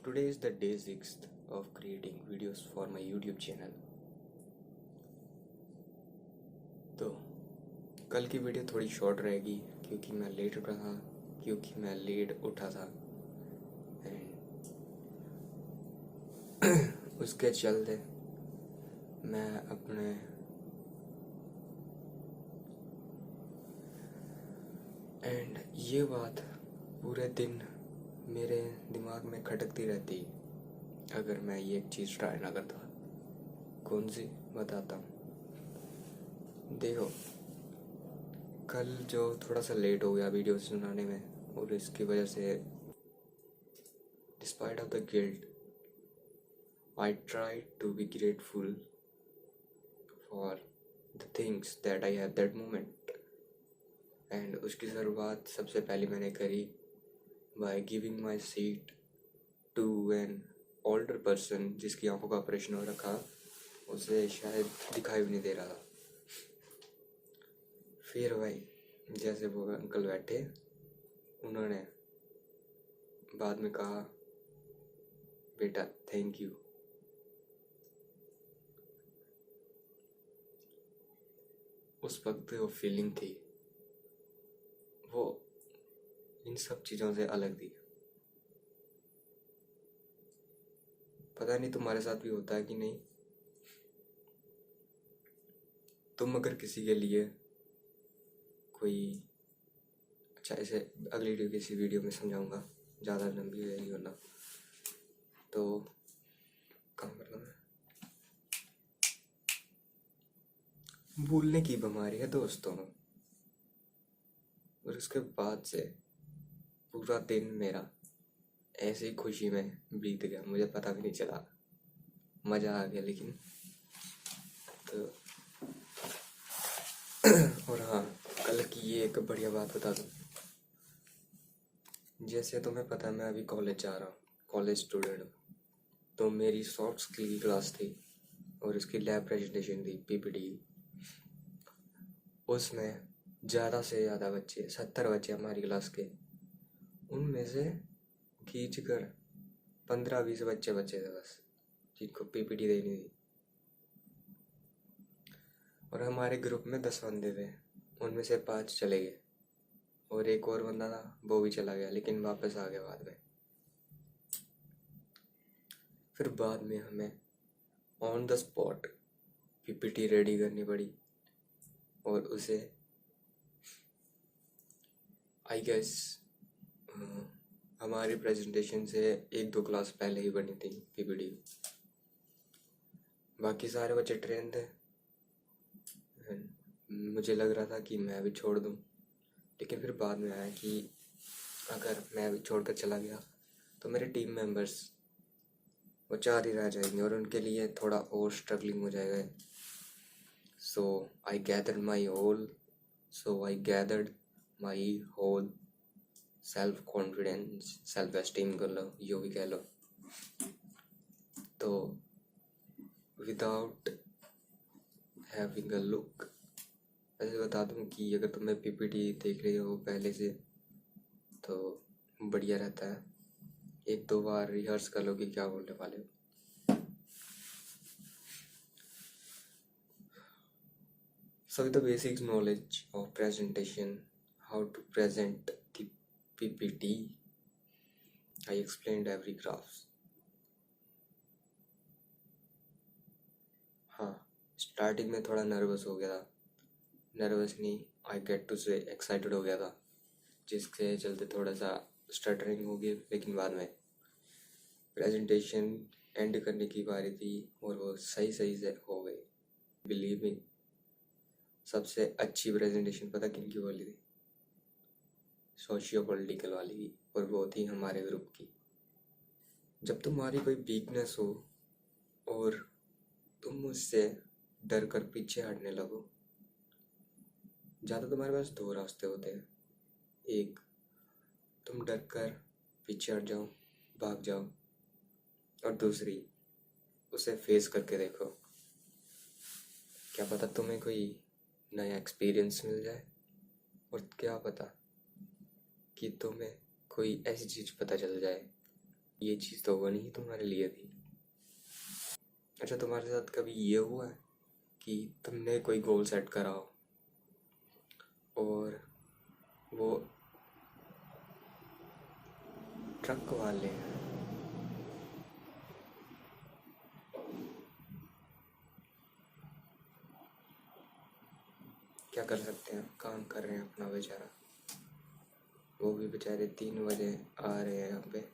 Today is the day 6th of creating videos for my YouTube channel. तो कल की video थोड़ी short रहेगी क्योंकि मैं लेट उठा था एंड उसके चलते मैं अपने एंड ये बात पूरे दिन मेरे दिमाग में खटकती रहती अगर मैं ये एक चीज़ ट्राई ना करता। कौन सी बताता हूँ। देखो, कल जो थोड़ा सा लेट हो गया वीडियो सुनाने में और इसकी वजह से despite of the guilt I try to be grateful for the things that I have that moment and उसकी शुरुआत सबसे पहले मैंने करी by giving my seat to an older person जिसकी आंखों का ऑपरेशन हो रखा, उसे शायद दिखाई भी नहीं दे रहा था। फिर भाई जैसे वो अंकल बैठे, उन्होंने बाद में कहा, बेटा थैंक यू। उस वक्त वो फीलिंग थी वो इन सब चीज़ों से अलग थी। पता नहीं तुम्हारे साथ भी होता है कि नहीं। तुम अगर किसी के लिए कोई अच्छा, ऐसे अगली किसी वीडियो में समझाऊंगा, ज़्यादा लंबी रहेगी वरना। तो काम करना है, भूलने की बीमारी है दोस्तों। और उसके बाद से पूरा दिन मेरा ऐसे ही खुशी में बीत गया, मुझे पता भी नहीं चला, मज़ा आ गया। लेकिन तो और हाँ, कल की ये एक बढ़िया बात बता दूँ। जैसे तुम्हें पता है मैं अभी कॉलेज जा रहा हूँ, कॉलेज स्टूडेंट हूँ। तो मेरी सॉफ्ट स्किल की क्लास थी और इसकी लैब प्रेजेंटेशन थी, पीपीटी। उसमें ज़्यादा से ज़्यादा बच्चे, 70 बच्चे हमारी क्लास के, उनमें से खींच कर 15-20 बच्चे बचे थे बस, जिनको पीपीटी देनी थी। और हमारे ग्रुप में 10 बंदे थे, उनमें से 5 चले गए और एक और बंदा था, वो भी चला गया, लेकिन वापस आ गया बाद में। फिर बाद में हमें on the spot PPT ready करनी पड़ी और उसे आई गेस हमारी प्रेजेंटेशन से 1-2 क्लास पहले ही बनी थी पीपीटी। बाकी सारे बच्चे ट्रेन थे। मुझे लग रहा था कि मैं भी छोड़ दूं, लेकिन फिर बाद में आया कि अगर मैं भी छोड़कर चला गया तो मेरे टीम मेंबर्स वो 4 ही रह जाएंगे और उनके लिए थोड़ा और स्ट्रगलिंग हो जाएगा। So I gathered my whole self confidence, self esteem कर लो, यो भी कह लो। तो विदाउट हैविंग अ लुक, ऐसे बता दूं कि अगर तुम्हें पीपीटी देख रही हो पहले से तो बढ़िया रहता है, 1-2 बार रिहर्स कर लो कि क्या बोलने वाले हो। So with the basic knowledge of presentation, how to present the PPT, I explained every graphs. हाँ, स्टार्टिंग में थोड़ा नर्वस हो गया था, नर्वस नहीं, आई गेट टू से एक्साइटेड हो गया था, जिसके चलते थोड़ा सा स्टटरिंग हो गई। लेकिन बाद में प्रेजेंटेशन एंड करने की बारी थी और वो सही सही से हो गई। बिलीव मी, सबसे अच्छी प्रेजेंटेशन पता किन की वाली थी? सोशियो पॉलिटिकल वाली की, और वो थी हमारे ग्रुप की। जब तुम्हारी कोई वीकनेस हो और तुम उससे डर कर पीछे हटने लगो, ज़्यादा तुम्हारे पास 2 रास्ते होते हैं। एक, तुम डर कर पीछे हट जाओ, भाग जाओ, और दूसरी, उसे फेस करके देखो। क्या पता तुम्हें कोई नया एक्सपीरियंस मिल जाए, और क्या पता कि तुम्हें कोई ऐसी चीज़ पता चल जाए ये चीज़ तो बनी ही तुम्हारे लिए थी। अच्छा, तुम्हारे साथ कभी ये हुआ है कि तुमने कोई गोल सेट करा हो और वो ट्रक वाले हैं, क्या कर सकते हैं, काम कर रहे हैं अपना बेचारा, वो भी बेचारे 3 बजे आ रहे हैं यहाँ पे,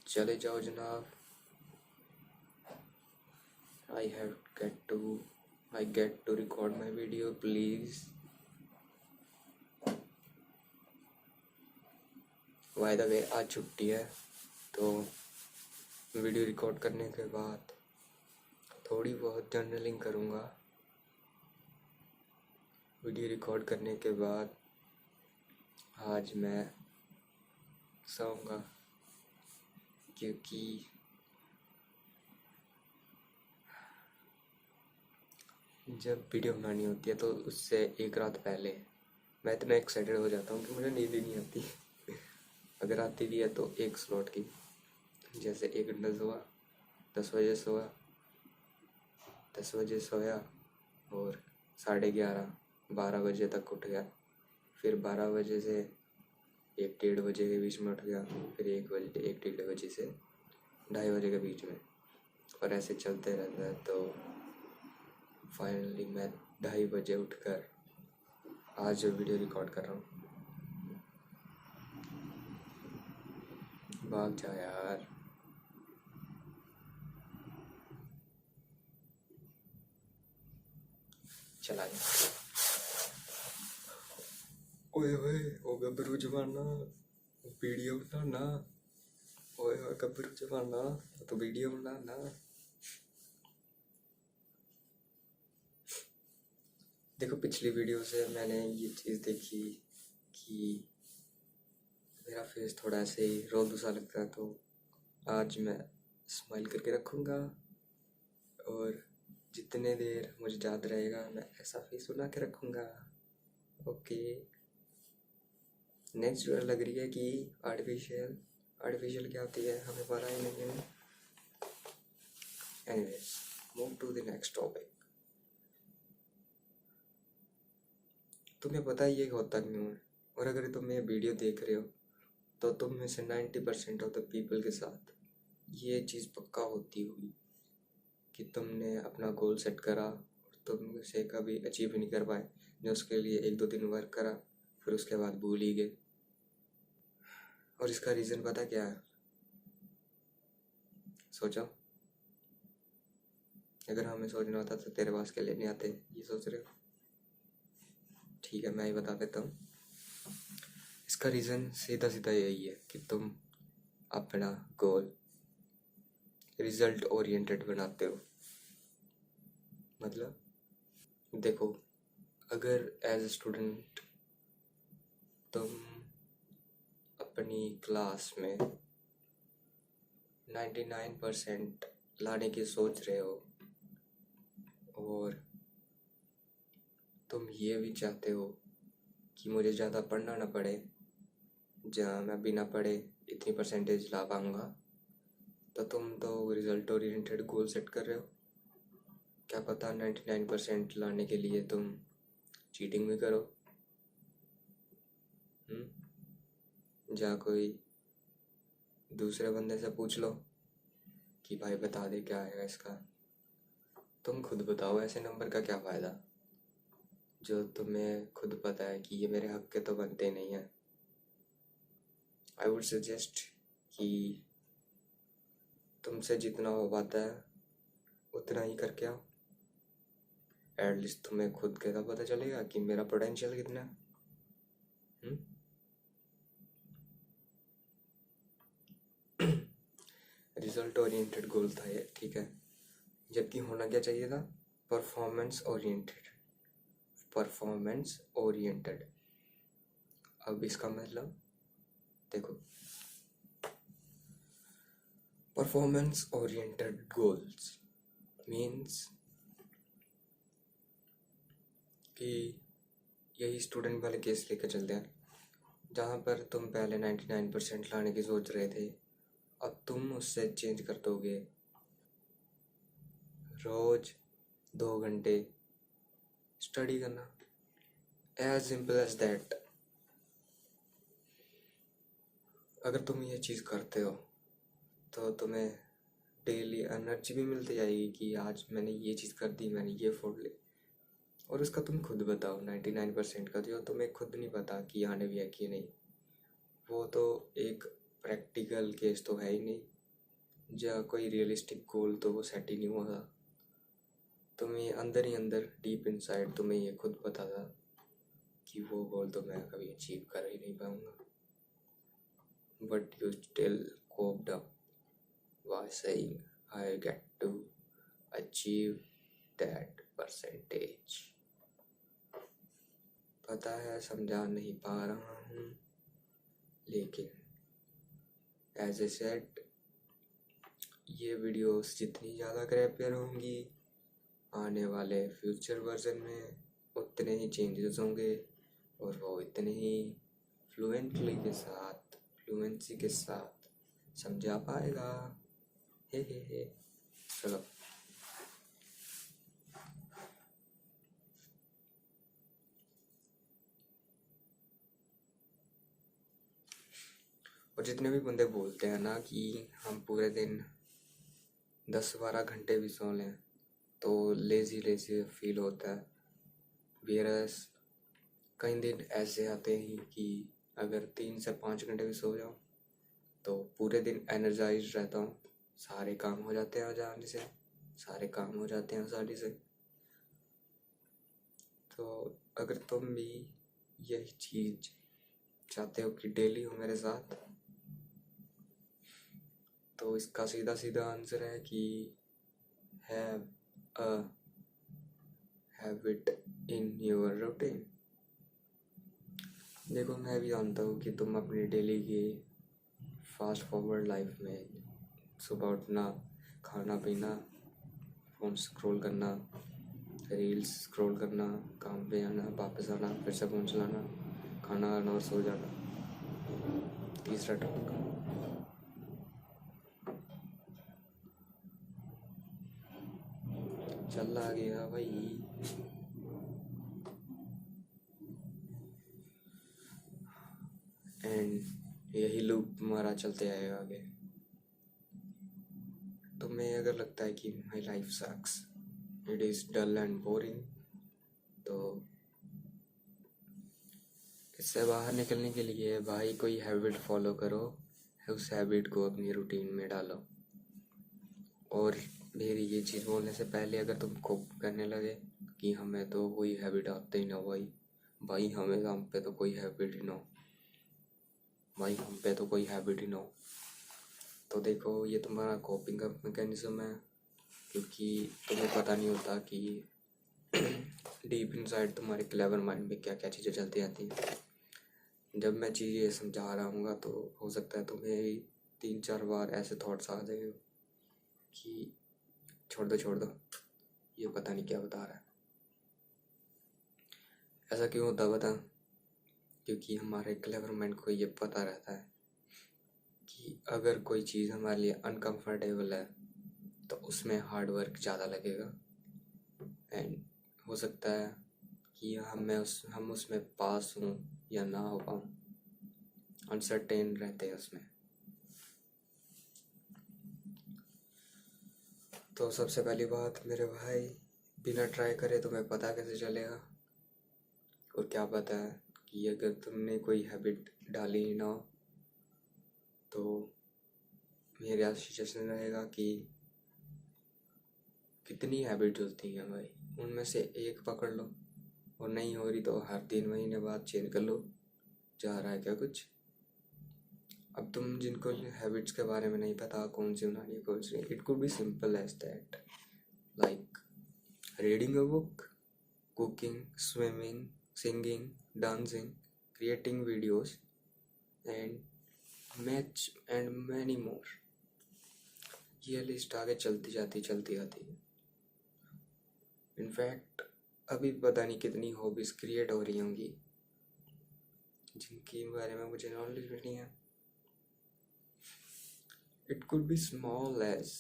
चले जाओ जनाब। I get to record my video please। By the way आज छुट्टी है, तो वीडियो रिकॉर्ड करने के बाद थोड़ी बहुत जर्नलिंग करूँगा। वीडियो रिकॉर्ड करने के बाद आज मैं सोऊंगा, क्योंकि जब वीडियो बनानी होती है तो उससे एक रात पहले मैं इतना एक्साइटेड हो जाता हूँ कि मुझे नींद ही नहीं आती। अगर आती भी है तो एक स्लॉट की, जैसे 1 घंटा सोया, 10 बजे सोया और 11:30 12 बजे तक उठ गया, फिर 12 बजे से 1-1:30 बजे के बीच में उठ गया, फिर 1 1-1:30 बजे से 2:30 बजे के बीच में, और ऐसे चलते रहता है। तो फाइनली मैं 2:30 बजे उठकर आज जो वीडियो रिकॉर्ड कर रहा हूँ। भाग जा यार। चला जा। ओए ओए ओ गबरू जवाना, वीडियो बनाना। ओए ओए गबरू जवाना, तो वीडियो बनाना। देखो, पिछली वीडियो से मैंने ये चीज़ देखी कि मेरा फेस थोड़ा ऐसे ही रोदू सा लगता है, तो आज मैं स्माइल करके रखूँगा और जितने देर मुझे याद रहेगा मैं ऐसा फेस बना के रखूँगा। ओके, नेक्स्ट वीडियो लग रही है कि आर्टिफिशियल क्या होती है हमें पता ही नहीं है। Anyways, move to the next topic. तुम्हें पता ही है कि होता क्यों है, और अगर तुम ये वीडियो देख रहे हो तो तुम में से 90% ऑफ द पीपल के साथ ये चीज़ पक्का होती होगी कि तुमने अपना गोल सेट करा और तुम उसे कभी अचीव नहीं कर पाए, जो उसके लिए 1-2 दिन वर्क करा, फिर उसके बाद भूल ही गए। और इसका रीज़न पता क्या है? सोचो, अगर हमें सोचना होता तो तेरे पास के लिए नहीं आते, ये सोच रहे हो? ठीक है, मैं ही बता देता हूँ। इसका रीज़न सीधा सीधा यही है कि तुम अपना गोल रिजल्ट ओरिएंटेड बनाते हो। मतलब देखो, अगर एज ए स्टूडेंट तुम अपनी क्लास में 99% लाने की सोच रहे हो और तुम ये भी चाहते हो कि मुझे ज़्यादा पढ़ना ना पड़े, जहाँ मैं बिना पढ़े इतनी परसेंटेज ला पाऊँगा, तो तुम तो रिजल्ट ओरिएंटेड गोल सेट कर रहे हो। क्या पता 99% लाने के लिए तुम चीटिंग भी करो। जहाँ कोई दूसरे बंदे से पूछ लो कि भाई बता दे क्या आएगा इसका, तुम खुद बताओ, ऐसे नंबर का क्या फ़ायदा जो तुम्हें खुद पता है कि ये मेरे हक के तो बनते नहीं हैं। आई वुड सजेस्ट कि तुमसे जितना हो पाता है उतना ही करके आओ। एटलीस्ट तुम्हें खुद के तो पता चलेगा कि मेरा पोटेंशियल कितना है। रिजल्ट ओरिएंटेड गोल था ये, ठीक है, जबकि होना क्या चाहिए था? Performance oriented. अब इसका मतलब देखो, परफॉर्मेंस ओरिएंटेड गोल्स मीन्स कि यही स्टूडेंट वाले केस लेकर चलते हैं, जहाँ पर तुम पहले 99% लाने की सोच रहे थे, अब तुम उससे चेंज कर दोगे। रोज 2 घंटे स्टडी करना, एज सिंपल एज दैट। अगर तुम ये चीज़ करते हो तो तुम्हें डेली एनर्जी भी मिलती जाएगी कि आज मैंने ये चीज़ कर दी, मैंने ये फोड़ ली। और उसका तुम खुद बताओ 99% का जो तुम्हें खुद नहीं पता कि आने भी है कि नहीं। वो तो एक प्रैक्टिकल केस तो है ही नहीं, या कोई रियलिस्टिक गोल तो वो सेट ही नहीं हुआ था। तुम्हें अंदर ही अंदर डीप इनसाइड तुम्हें ये खुद पता था कि वो गोल तो मैं कभी अचीव कर ही नहीं पाऊंगा, but you still coped up by saying I get to achieve that percentage। पता है समझा नहीं पा रहा हूँ, लेकिन एज ए सेड ये वीडियोस जितनी ज़्यादा क्रैपियर होंगी, आने वाले फ्यूचर वर्जन में उतने ही चेंजेस होंगे, और वो इतने ही फ्लुएंसी के साथ समझा पाएगा। हे चलो। और जितने भी बंदे बोलते हैं ना कि हम पूरे दिन 10-12 घंटे भी सो लें तो लेजी फील होता है, वेरस कई दिन ऐसे आते हैं कि अगर 3 से 5 घंटे भी सो जाओ तो पूरे दिन एनर्जाइज रहता हूँ, सारे काम हो जाते हैं आसानी से, तो अगर तुम भी यही चीज़ चाहते हो कि डेली हो मेरे साथ, तो इसका सीधा आंसर है कि have a habit in your routine. देखो, मैं भी जानता हूँ कि तुम अपनी डेली की फास्ट फॉरवर्ड लाइफ में सुबह उठना, खाना पीना, फ़ोन स्क्रॉल करना, रील्स स्क्रॉल करना, काम पे आना, वापस आना, फिर से फ़ोन चलाना, खाना खाना और सो जाना, तीसरा टॉपिक चला गया भाई। एंड यही लूप तुम्हारा चलते आएगा आगे। तुम्हें अगर लगता है कि my life sucks, it is dull and boring, तो इससे बाहर निकलने के लिए भाई कोई हैबिट फॉलो करो, उस हैबिट को अपनी रूटीन में डालो। और मेरी ये चीज़ बोलने से पहले अगर तुम कोप करने लगे कि हमें तो कोई हैबिट आते ही ना भाई हम पे तो कोई हैबिट ही ना हो, तो देखो ये तुम्हारा कोपिंग का मैकेनिज्म है, क्योंकि तुम्हें पता नहीं होता कि डीप इनसाइड तुम्हारे क्लेवर माइंड में क्या क्या चीज़ें चलती आती हैं। जब मैं चीज़ें समझा रहा हूँ तो हो सकता है तुम्हें भी 3-4 बार ऐसे थॉट्स आ जाए कि छोड़ दो, ये पता नहीं क्या बता रहा है। ऐसा क्यों होता बता? क्योंकि हमारे क्लेवर माइंड को ये पता रहता है कि अगर कोई चीज़ हमारे लिए अनकंफर्टेबल है तो उसमें हार्ड वर्क ज़्यादा लगेगा, एंड हो सकता है कि हम उसमें पास हों या ना हो पाऊँ, अनसर्टेन रहते हैं उसमें। तो सबसे पहली बात मेरे भाई, बिना ट्राई करे तुम्हें पता कैसे चलेगा? और क्या पता है कि अगर तुमने कोई हैबिट डाली ही ना हो तो मेरा सजेशन रहेगा कि कितनी हैबिट होती हैं भाई, उनमें से एक पकड़ लो, और नहीं हो रही तो हर 3 महीने बाद चेंज कर लो। जा रहा है क्या कुछ? अब तुम जिनको हैबिट्स के बारे में नहीं पता कौन सी बनानी है कौन सी नहीं, it could be simple as that, like reading a book, cooking, swimming, singing, dancing, creating videos, and many more। ये लिस्ट आगे चलती जाती है। इनफैक्ट अभी पता नहीं कितनी हॉबीज क्रिएट हो रही होंगी जिनके बारे में मुझे नॉलेज भी नहीं है. It could be small as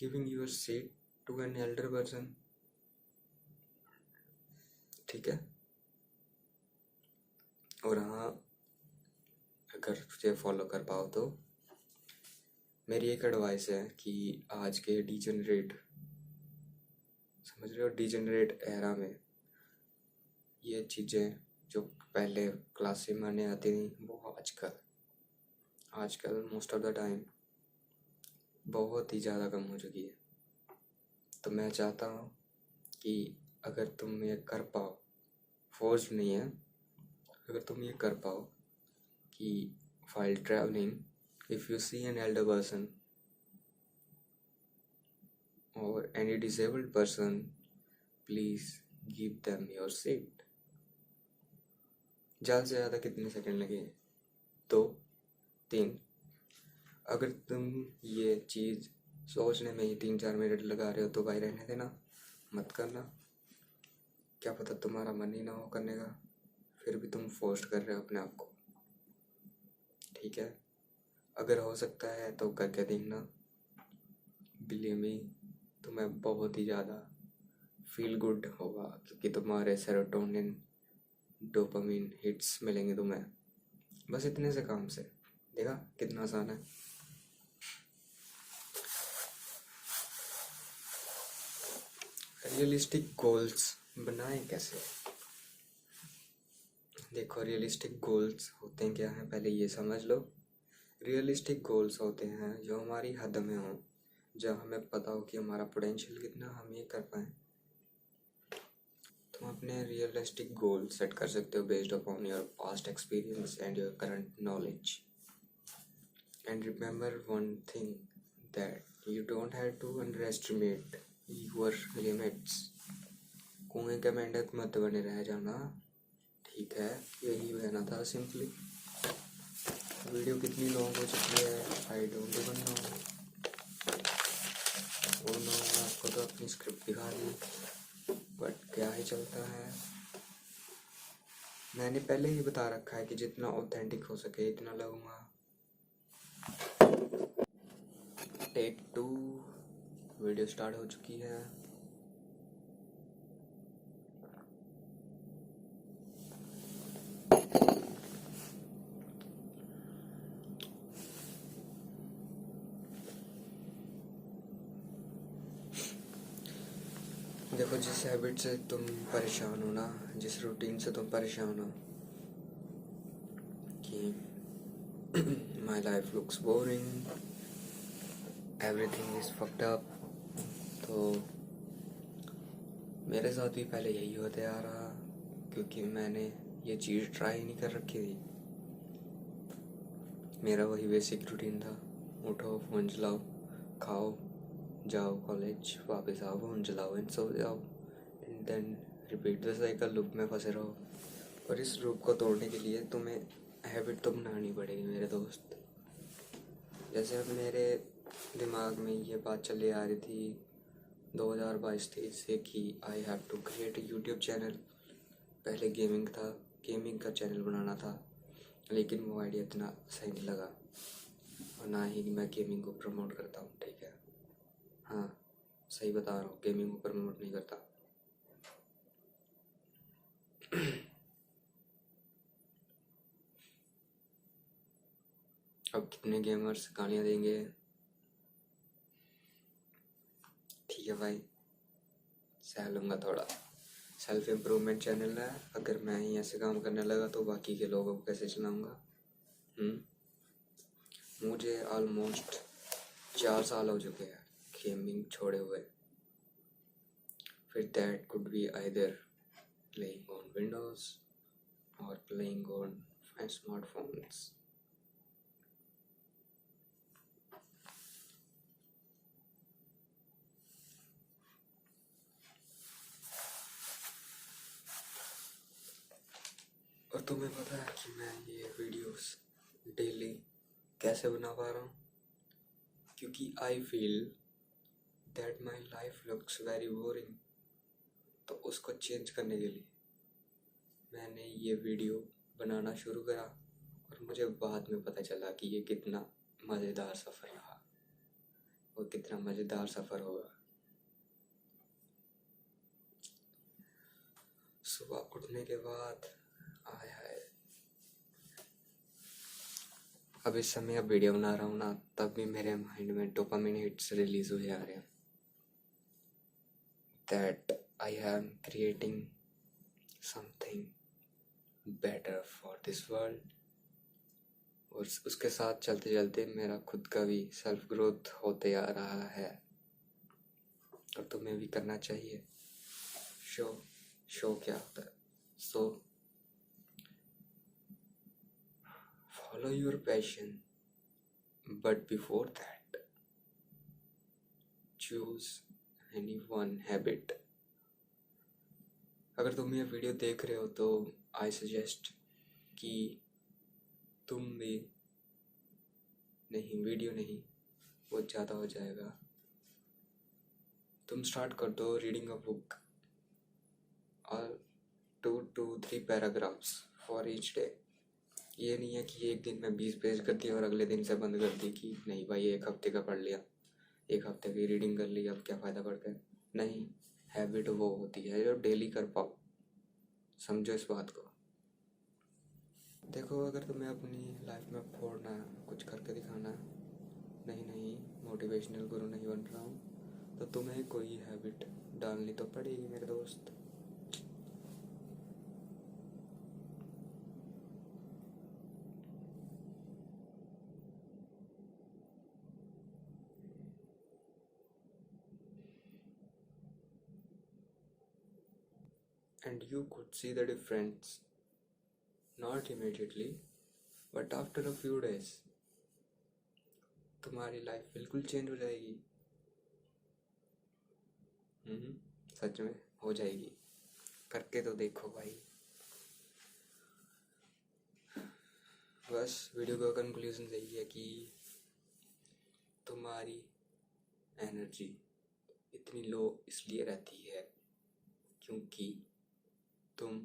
giving your seat to an elder person. ठीक है. और हाँ, अगर तुझे फॉलो कर पाओ तो मेरी एक एडवाइस है कि आज के डीजनरेट, समझ रहे हो, डीजनरेट एरा में ये चीज़ें जो पहले क्लासेस में आने आती थी वो आजकल मोस्ट ऑफ द टाइम बहुत ही ज़्यादा कम हो चुकी है. तो मैं चाहता हूँ कि अगर तुम ये कर पाओ, फोर्स नहीं है, अगर तुम ये कर पाओ कि while traveling if you see an elder person or any disabled person, please give them your seat. ज़्यादा से ज़्यादा कितने सेकंड लगेंगे? 2, 3. अगर तुम ये चीज़ सोचने में ही 3-4 मिनट लगा रहे हो तो भाई रहने देना, मत करना. क्या पता तुम्हारा मन ही ना हो करने का, फिर भी तुम फोर्स कर रहे हो अपने आप को. ठीक है. अगर हो सकता है तो करके देखना. बिलीव मी, तुम्हें बहुत ही ज़्यादा फील गुड होगा क्योंकि तुम्हारे सेरोटोनिन, डोपामिन हिट्स मिलेंगे तुम्हें बस इतने से काम से. देखा कितना आसान है. रियलिस्टिक गोल्स बनाए कैसे? देखो, रियलिस्टिक गोल्स होते हैं क्या हैं, पहले ये समझ लो. रियलिस्टिक गोल्स होते हैं जो हमारी हद में हो, जब हमें पता हो कि हमारा पोटेंशियल कितना, हम ये कर पाएँ. तुम अपने रियलिस्टिक गोल सेट कर सकते हो based upon your past experience and your current knowledge. And remember one thing, that you don't have to underestimate your limits. कुएं के मेंढक मत बने रह जाना. ठीक है, यही कहना था सिंपली. वीडियो कितनी लॉन्ग हो चुकी है आई डोंट इवन नो. और नो, आपको तो अपनी स्क्रिप्ट दिखा दी, बट क्या ही चलता है. मैंने पहले ही बता रखा है कि जितना ऑथेंटिक हो सके इतना लगूंगा. टेक 2, वीडियो स्टार्ट हो चुकी है. देखो, जिस हैबिट से तुम परेशान हो ना, जिस रूटीन से तुम परेशान हो कि my life looks boring, everything is fucked up, तो मेरे साथ भी पहले यही होते आ रहा क्योंकि मैंने ये चीज़ ट्राई नहीं कर रखी थी. मेरा वही बेसिक रूटीन था, उठो, फ़ोन चलाओ, खाओ, जाओ कॉलेज, वापस आओ, फ़ोन चलाओ एंड सो जाओ, and then repeat the cycle. Loop में फंसे रहो. और इस लूप को तोड़ने के लिए तुम्हें हैबिट तो बनानी पड़ेगी मेरे दोस्त. जैसे अब मेरे दिमाग में ये बात चली आ रही थी 2022-23 से कि I have to create YouTube channel. पहले गेमिंग का चैनल बनाना था, लेकिन वो आइडिया इतना सही नहीं लगा और ना ही मैं गेमिंग को प्रमोट करता हूँ. ठीक है, हाँ सही बता रहा हूँ, गेमिंग को प्रमोट नहीं करता. अब कितने गेमर्स गालियाँ देंगे. ठीक है भाई, सह लूँगा थोड़ा. सेल्फ इम्प्रूवमेंट चैनल है, अगर मैं ही ऐसे काम करने लगा तो बाकी के लोगों को कैसे चलाऊँगा. मुझे ऑलमोस्ट 4 साल हो चुके हैं गेमिंग छोड़े हुए. फिर that could be either playing on Windows और प्लेइंग ऑन स्मार्टफोन्स. और तुम्हें पता है कि मैं ये वीडियोस डेली कैसे बना पा रहा हूँ? क्योंकि I feel that my life looks very boring. तो उसको चेंज करने के लिए मैंने ये वीडियो बनाना शुरू करा और मुझे बाद में पता चला कि ये कितना मज़ेदार सफ़र रहा और कितना मज़ेदार सफ़र होगा। सुबह उठने के बाद आय हाय, अब इस समय अब वीडियो बना रहा हूँ ना, तब भी मेरे माइंड में डोपामिन हिट्स रिलीज हुए आ रहे हैं that I am creating something better for this world. और उसके साथ चलते चलते मेरा खुद का भी सेल्फ ग्रोथ होते आ रहा है और तुम्हें भी करना चाहिए। शो क्या होता है? So follow your passion, but before that choose any one habit. अगर तुम ये वीडियो देख रहे हो तो आई सजेस्ट कि तुम भी नहीं, वीडियो नहीं, बहुत ज़्यादा हो जाएगा, तुम स्टार्ट कर दो रीडिंग अ बुक और 2 to 3 paragraphs for each day. ये नहीं है कि एक दिन में 20 पेज कर दिया और अगले दिन से बंद कर दी कि नहीं भाई एक हफ्ते का पढ़ लिया, एक हफ्ते की रीडिंग कर ली, अब क्या फ़ायदा पढ़ के। नहीं, हैबिट वो होती है जो डेली कर पाओ, समझो इस बात को। देखो, अगर तुम्हें अपनी लाइफ में फोड़ना है, कुछ करके दिखाना है, नहीं मोटिवेशनल गुरु नहीं बन रहा हूँ, तो तुम्हें कोई हैबिट डालनी तो पड़ेगी मेरे दोस्त। And you could see the difference, not immediately, but after a few days. तुम्हारी लाइफ बिल्कुल चेंज हो जाएगी। सच में हो जाएगी, करके तो देखो भाई। बस वीडियो का कंक्लूजन यही है कि तुम्हारी एनर्जी इतनी लो इसलिए रहती है क्योंकि तुम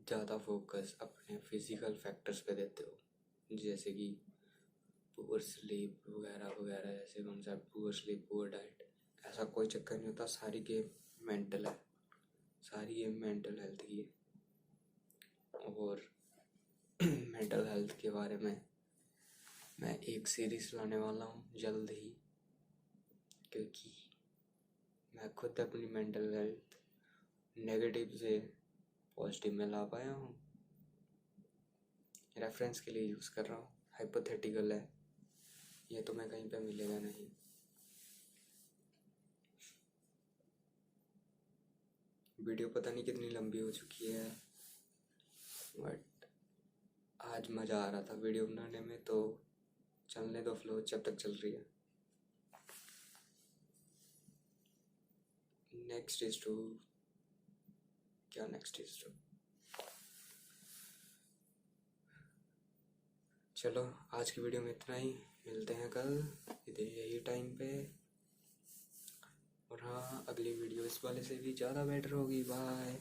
ज़्यादा फोकस अपने फिजिकल फैक्टर्स पे देते हो, जैसे कि पुअर स्लीप वगैरह वगैरह, ऐसे concept, poor sleep, poor diet. ऐसा कोई चक्कर नहीं होता, सारी गेम मेंटल है, सारी गेम मेंटल हेल्थ की है। और मेंटल हेल्थ के बारे में मैं एक सीरीज़ लाने वाला हूँ जल्द ही, क्योंकि मैं खुद अपनी मेंटल हेल्थ नेगेटिव से पॉजिटिव में ला पाया हूँ। रेफरेंस के लिए यूज़ कर रहा हूँ, हाइपोथेटिकल है, ये तो मैं कहीं पे मिलेगा नहीं। वीडियो पता नहीं कितनी लंबी हो चुकी है, बट आज मज़ा आ रहा था वीडियो बनाने में, तो चलने दो फ्लो जब तक चल रही है। नेक्स्ट इज टू चलो, आज की वीडियो में इतना ही, मिलते हैं कल यही टाइम पे। और हाँ, अगली वीडियो इस वाले से भी ज़्यादा बेटर होगी। बाय।